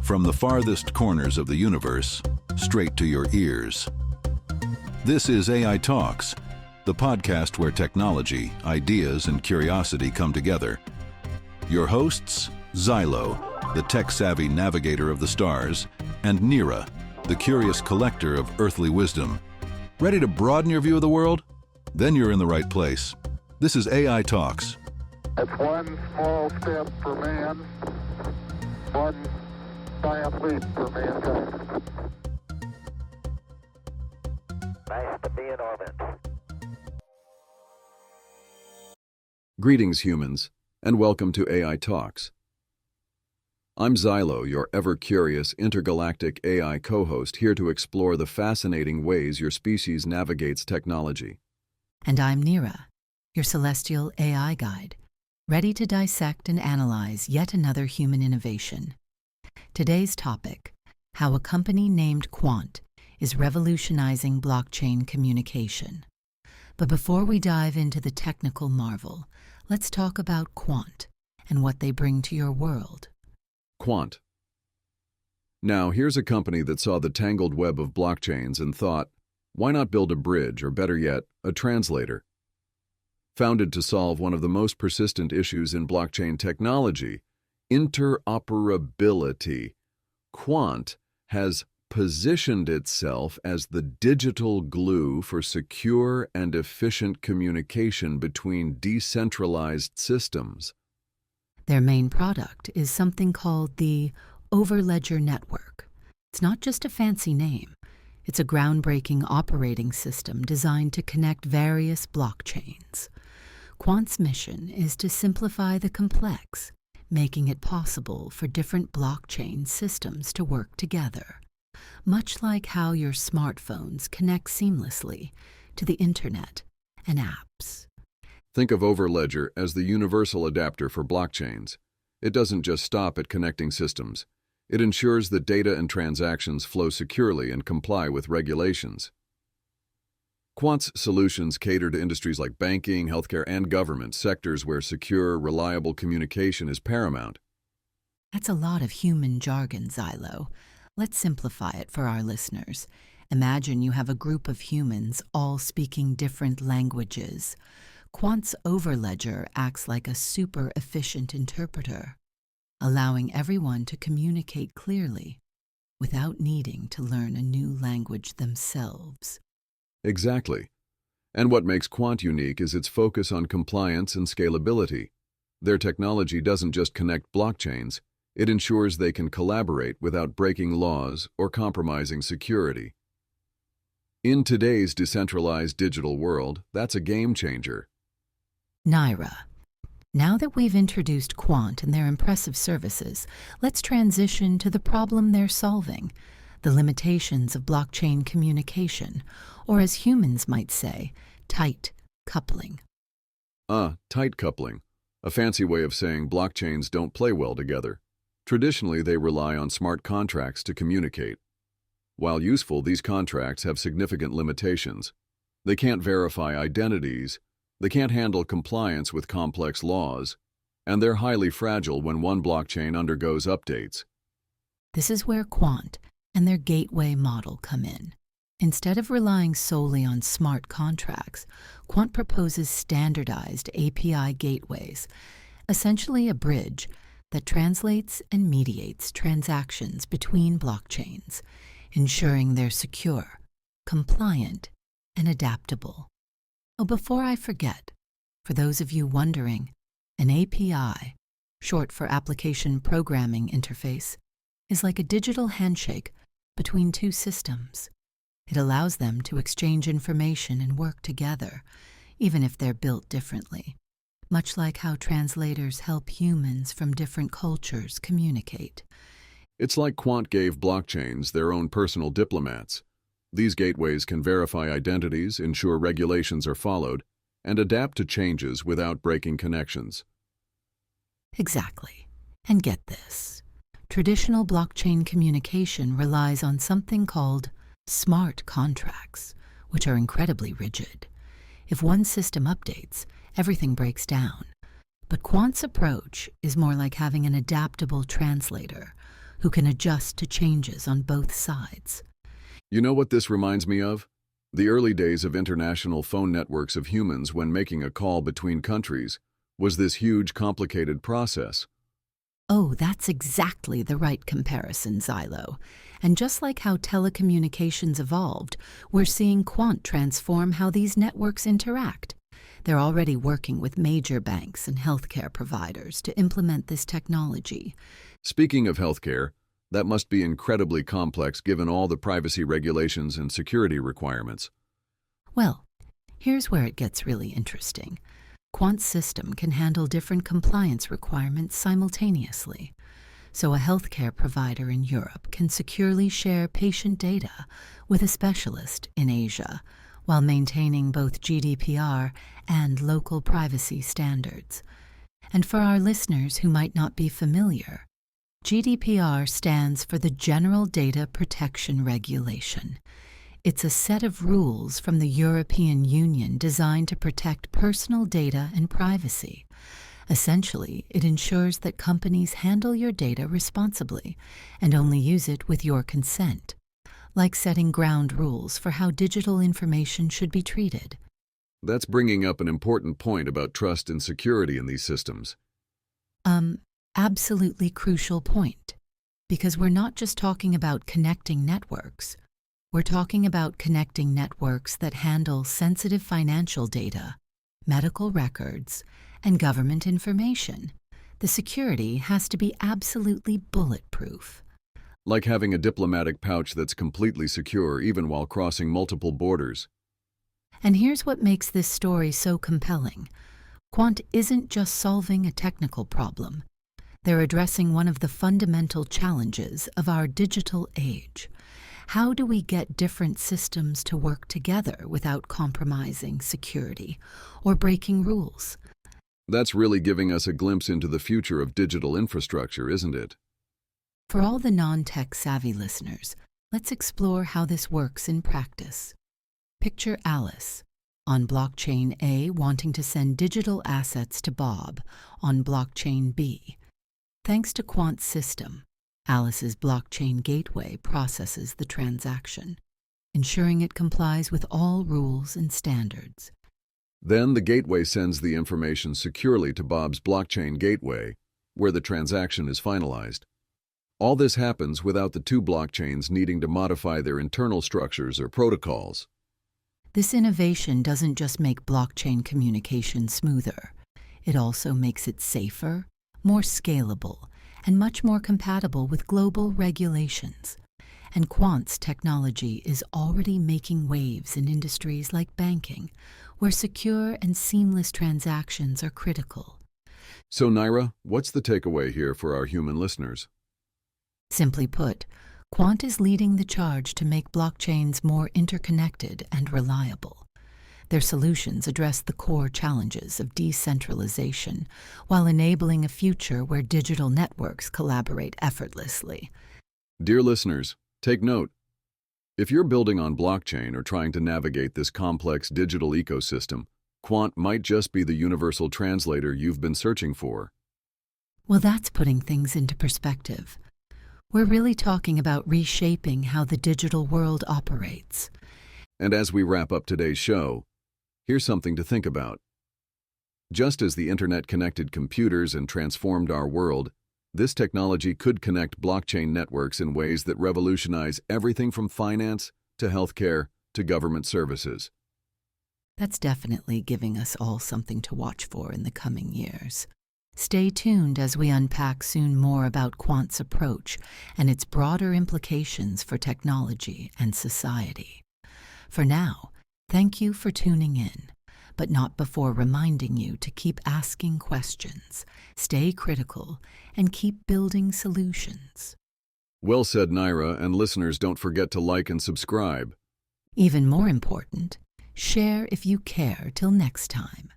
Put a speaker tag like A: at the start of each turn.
A: From the farthest corners of the universe, straight to your ears. This is AI Talks, the podcast where technology, ideas, and curiosity come together. Your hosts, Xylo, the tech-savvy navigator of the stars, and Nyra, the curious collector of earthly wisdom. Ready to broaden your view of the world? Then you're in the right place. This is AI Talks.
B: It's one small step for man, one giant leap for mankind.
C: Nice to be in orbit.
D: Greetings, humans, and welcome to AI Talks. I'm Xylo, your ever-curious intergalactic AI co-host, here to explore the fascinating ways your species navigates technology.
E: And I'm Nyra, your celestial AI guide, ready to dissect and analyze yet another human innovation. Today's topic: how a company named Quant is revolutionizing blockchain communication. But before we dive into the technical marvel, let's talk about Quant and what they bring to your world.
D: Quant. Now, here's a company that saw the tangled web of blockchains and thought, why not build a bridge, or better yet, a translator? Founded to solve one of the most persistent issues in blockchain technology, interoperability, Quant has positioned itself as the digital glue for secure and efficient communication between decentralized systems.
E: Their main product is something called the Overledger Network. It's not just a fancy name. It's a groundbreaking operating system designed to connect various blockchains. Quant's mission is to simplify the complex, making it possible for different blockchain systems to work together, much like how your smartphones connect seamlessly to the internet and apps.
D: Think of Overledger as the universal adapter for blockchains. It doesn't just stop at connecting systems. It ensures that data and transactions flow securely and comply with regulations. Quant's solutions cater to industries like banking, healthcare, and government, sectors where secure, reliable communication is paramount.
E: That's a lot of human jargon, Xylo. Let's simplify it for our listeners. Imagine you have a group of humans all speaking different languages. Quant's Overledger acts like a super efficient interpreter, allowing everyone to communicate clearly without needing to learn a new language themselves.
D: Exactly. And what makes Quant unique is its focus on compliance and scalability. Their technology doesn't just connect blockchains, it ensures they can collaborate without breaking laws or compromising security. In today's decentralized digital world, that's a game changer.
E: Nyra. Now that we've introduced Quant and their impressive services, let's transition to the problem they're solving, the limitations of blockchain communication, or as humans might say, tight coupling.
D: Tight coupling, a fancy way of saying blockchains don't play well together. Traditionally, they rely on smart contracts to communicate. While useful, these contracts have significant limitations. They can't verify identities, they can't handle compliance with complex laws, and they're highly fragile when one blockchain undergoes updates.
E: This is where Quant and their gateway model come in. Instead of relying solely on smart contracts, Quant proposes standardized API gateways, essentially a bridge that translates and mediates transactions between blockchains, ensuring they're secure, compliant, and adaptable. Oh, before I forget, for those of you wondering, an API, short for Application Programming Interface, is like a digital handshake between two systems. It allows them to exchange information and work together, even if they're built differently, much like how translators help humans from different cultures communicate.
D: It's like Quant gave blockchains their own personal diplomats. These gateways can verify identities, ensure regulations are followed, and adapt to changes without breaking connections.
E: Exactly. And get this. Traditional blockchain communication relies on something called smart contracts, which are incredibly rigid. If one system updates, everything breaks down. But Quant's approach is more like having an adaptable translator, who can adjust to changes on both sides.
D: You know what this reminds me of? The early days of international phone networks of humans when making a call between countries was this huge, complicated process.
E: Oh, that's exactly the right comparison, Xylo. And just like how telecommunications evolved, we're seeing Quant transform how these networks interact. They're already working with major banks and healthcare providers to implement this technology.
D: Speaking of healthcare, that must be incredibly complex given all the privacy regulations and security requirements.
E: Well, here's where it gets really interesting. Quant's system can handle different compliance requirements simultaneously. So a healthcare provider in Europe can securely share patient data with a specialist in Asia while maintaining both GDPR and local privacy standards. And for our listeners who might not be familiar, GDPR stands for the General Data Protection Regulation. It's a set of rules from the European Union designed to protect personal data and privacy. Essentially, it ensures that companies handle your data responsibly and only use it with your consent, like setting ground rules for how digital information should be treated.
D: That's bringing up an important point about trust and security in these systems.
E: Absolutely crucial point, because we're not just talking about connecting networks. We're talking about connecting networks that handle sensitive financial data, medical records, and government information. The security has to be absolutely bulletproof.
D: Like having a diplomatic pouch that's completely secure even while crossing multiple borders.
E: And here's what makes this story so compelling. Quant isn't just solving a technical problem. They're addressing one of the fundamental challenges of our digital age. How do we get different systems to work together without compromising security or breaking rules?
D: That's really giving us a glimpse into the future of digital infrastructure, isn't it?
E: For all the non-tech savvy listeners, let's explore how this works in practice. Picture Alice on blockchain A wanting to send digital assets to Bob on blockchain B. Thanks to Quant's system, Alice's blockchain gateway processes the transaction, ensuring it complies with all rules and standards.
D: Then the gateway sends the information securely to Bob's blockchain gateway, where the transaction is finalized. All this happens without the two blockchains needing to modify their internal structures or protocols.
E: This innovation doesn't just make blockchain communication smoother. It also makes it safer, more scalable, and much more compatible with global regulations. And Quant's technology is already making waves in industries like banking, where secure and seamless transactions are critical.
D: So, Nyra, what's the takeaway here for our human listeners?
E: Simply put, Quant is leading the charge to make blockchains more interconnected and reliable. Their solutions address the core challenges of decentralization while enabling a future where digital networks collaborate effortlessly.
D: Dear listeners, take note. If you're building on blockchain or trying to navigate this complex digital ecosystem, Quant might just be the universal translator you've been searching for.
E: Well, that's putting things into perspective. We're really talking about reshaping how the digital world operates.
D: And as we wrap up today's show, here's something to think about. Just as the internet connected computers and transformed our world, this technology could connect blockchain networks in ways that revolutionize everything from finance to healthcare to government services.
E: That's definitely giving us all something to watch for in the coming years. Stay tuned as we unpack soon more about Quant's approach and its broader implications for technology and society. For now, thank you for tuning in, but not before reminding you to keep asking questions, stay critical, and keep building solutions.
D: Well said, Nyra, and listeners, don't forget to like and subscribe.
E: Even more important, share if you care. Till next time.